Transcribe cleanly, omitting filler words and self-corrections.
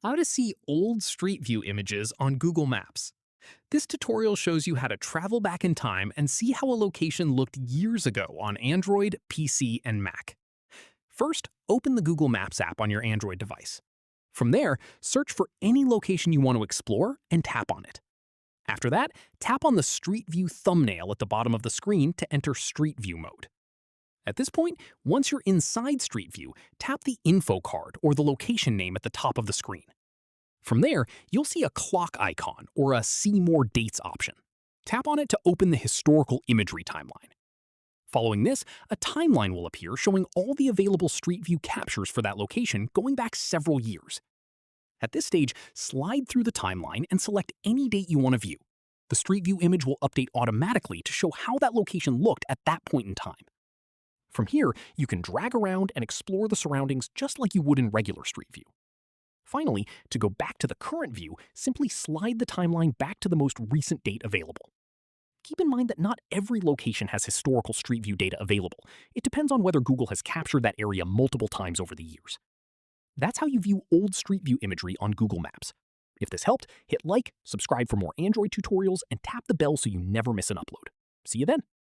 How to see old Street View images on Google Maps. This tutorial shows you how to travel back in time and see how a location looked years ago on Android, PC, and Mac. First, open the Google Maps app on your Android device. From there, search for any location you want to explore and tap on it. After that, tap on the Street View thumbnail at the bottom of the screen to enter Street View mode. At this point, once you're inside Street View, tap the info card or the location name at the top of the screen. From there, you'll see a clock icon or a See More Dates option. Tap on it to open the historical imagery timeline. Following this, a timeline will appear showing all the available Street View captures for that location going back several years. At this stage, slide through the timeline and select any date you want to view. The Street View image will update automatically to show how that location looked at that point in time. From here, you can drag around and explore the surroundings just like you would in regular Street View. Finally, to go back to the current view, simply slide the timeline back to the most recent date available. Keep in mind that not every location has historical Street View data available. It depends on whether Google has captured that area multiple times over the years. That's how you view old Street View imagery on Google Maps. If this helped, hit like, subscribe for more Android tutorials, and tap the bell so you never miss an upload. See you then!